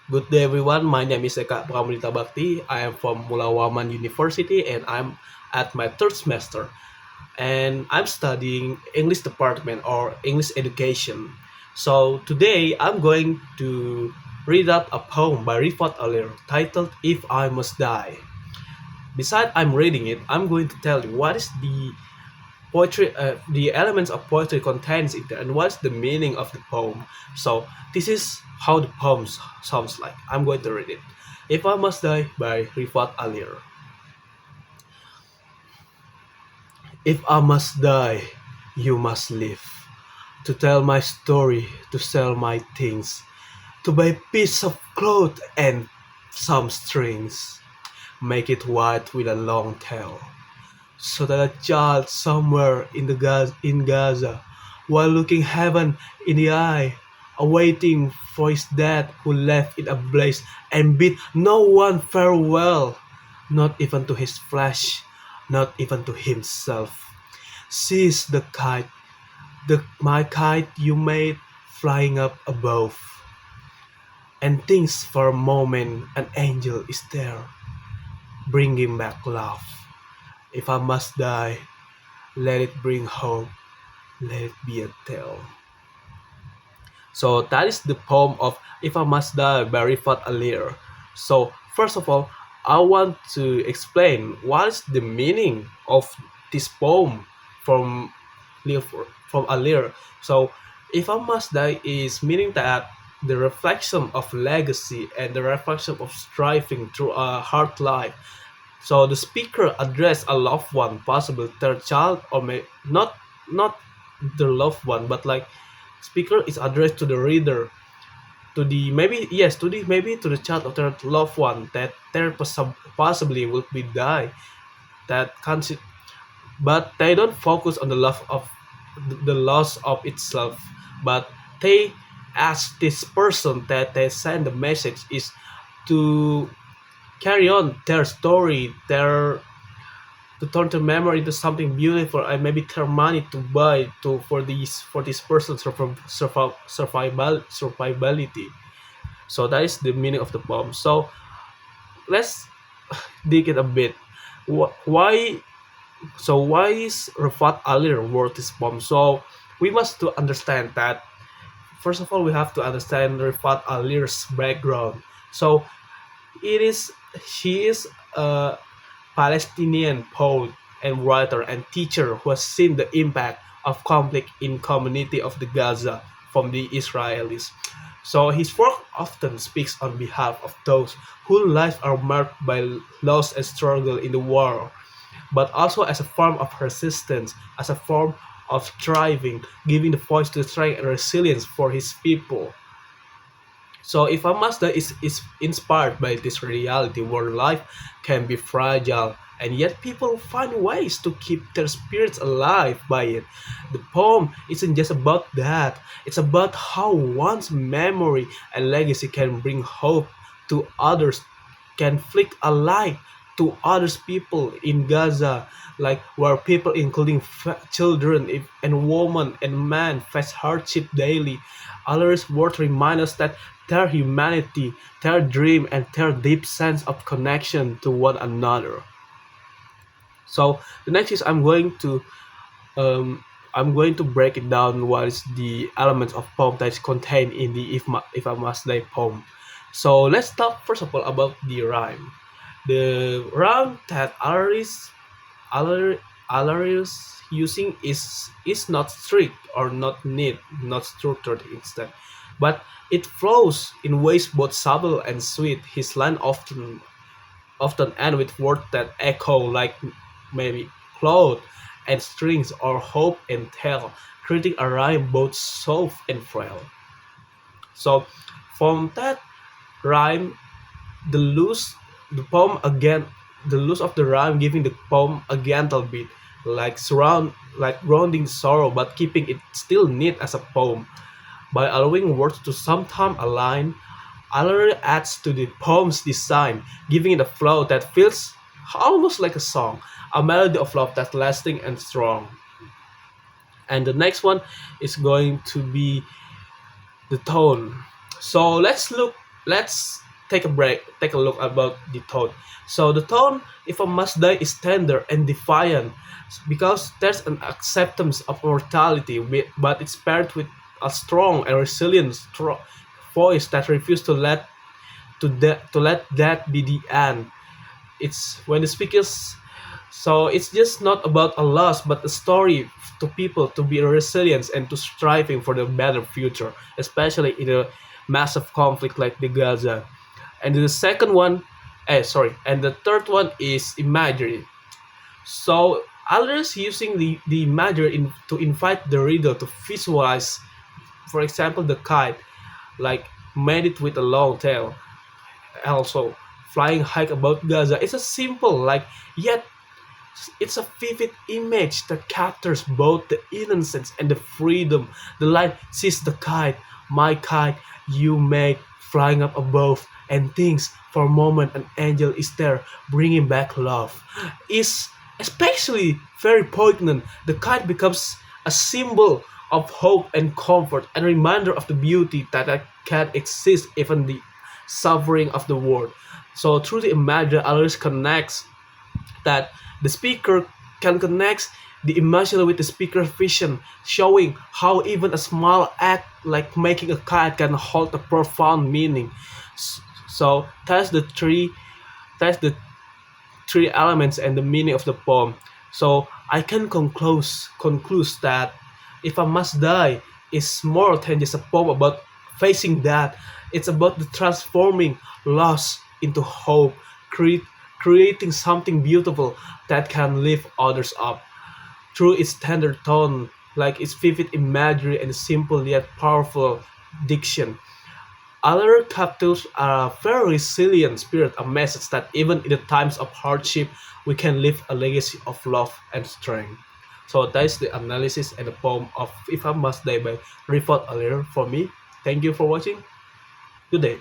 Good day, everyone. My name is Eka Pramudita Bakti. I am from Mulawaman University and I'm at my third semester. And I'm studying English department or English education. So today I'm going to read out a poem by Refaat earlier titled If I Must Die. Besides I'm reading it, I'm going to tell you what is the elements of poetry contains in there and what's the meaning of the poem. So this is how the poem sounds like. I'm going to read it. If I Must Die by Rifat Alir. If I must die, you must live. To tell my story, to sell my things, to buy a piece of cloth and some strings. Make it white with a long tail, so that a child somewhere in Gaza, while looking heaven in the eye, awaiting for his dad who left it ablaze and bid no one farewell, not even to his flesh, not even to himself. Sees the kite, my kite you made flying up above, and thinks for a moment an angel is there, bringing back love. If I must die, let it bring hope, let it be a tale. So that is the poem of If I Must Die by Rifat Alir. So first of all, I want to explain what is the meaning of this poem from from Alir. So If I Must Die is meaning that the reflection of legacy and the reflection of striving through a hard life. So the speaker addressed a loved one, possible their child, or may not the loved one, but like speaker is addressed to the reader, to the maybe yes, to the maybe to the child of their loved one that there possibly will be die that can't, but they don't focus on the love of the loss of itself, but they ask this person that they send the message is to carry on their story, their to turn the memory into something beautiful and maybe turn money to buy to for this person's survivability. So that is the meaning of the poem. So let's dig it a bit. Why why is Rafat Alir wrote this poem? So we must to understand that first of all we have to understand Rafat Alir's background. So it is she is a Palestinian poet and writer and teacher who has seen the impact of conflict in community of the Gaza from the Israelis. So his work often speaks on behalf of those whose lives are marked by loss and struggle in the war, but also as a form of resistance, as a form of striving, giving the voice to strength and resilience for his people. So if a Mazda is inspired by this reality where life can be fragile and yet people find ways to keep their spirits alive by it. The poem isn't just about that. It's about how one's memory and legacy can bring hope to others, can flick a light to others people in Gaza, like where people including children and women and men face hardship daily. Others words remind us that their humanity, their dream, and their deep sense of connection to one another. So the next is um, I'm going to break it down. What is the elements of poem that is contained in the If I Must Die poem? So let's talk first of all about the rhyme. The rhyme that Alarius using is not strict or not neat, not structured instead, but it flows in ways both subtle and sweet. His line often end with words that echo like maybe cloud and strings or hope and tell, creating a rhyme both soft and frail. So from that rhyme, the loose the poem again the loose of the rhyme giving the poem a gentle beat, like grounding sorrow but keeping it still neat as a poem. By allowing words to sometimes align, Allery adds to the poem's design, giving it a flow that feels almost like a song, a melody of love that's lasting and strong. And the next one is going to be the tone. So let's take a break, take a look about the tone. So the tone, if I must die, is tender and defiant because there's an acceptance of mortality, but it's paired with a strong and resilient voice that refuses to let that be the end. It's when the speakers, so it's just not about a loss but a story to people to be resilient and to striving for the better future, especially in a massive conflict like the Gaza. And the second one, and the third one is imagery. So others using the imagery to invite the reader to visualize, for example, the kite, like made it with a long tail, also flying high above Gaza. It's a simple, like, yet it's a vivid image that captures both the innocence and the freedom. The line, "Seize the kite, my kite, you made, flying up above, and thinks for a moment an angel is there, bringing back love," is especially very poignant. The kite becomes a symbol of hope and comfort, and a reminder of the beauty that can exist even the suffering of the world. So through the imagery, others connects that the speaker can connect the emotional with the speaker's vision, showing how even a small act like making a kite can hold a profound meaning. So that's the three elements and the meaning of the poem. So I can conclude that if I must die is more than just a poem about facing death. It's about the transforming loss into hope, create, creating something beautiful that can lift others up through its tender tone, like its vivid imagery and simple yet powerful diction. Other captives are a very resilient spirit, a message that even in the times of hardship, we can leave a legacy of love and strength. So that is the analysis and the poem of If I Must Die by Refaat earlier for me. Thank you for watching. Good day.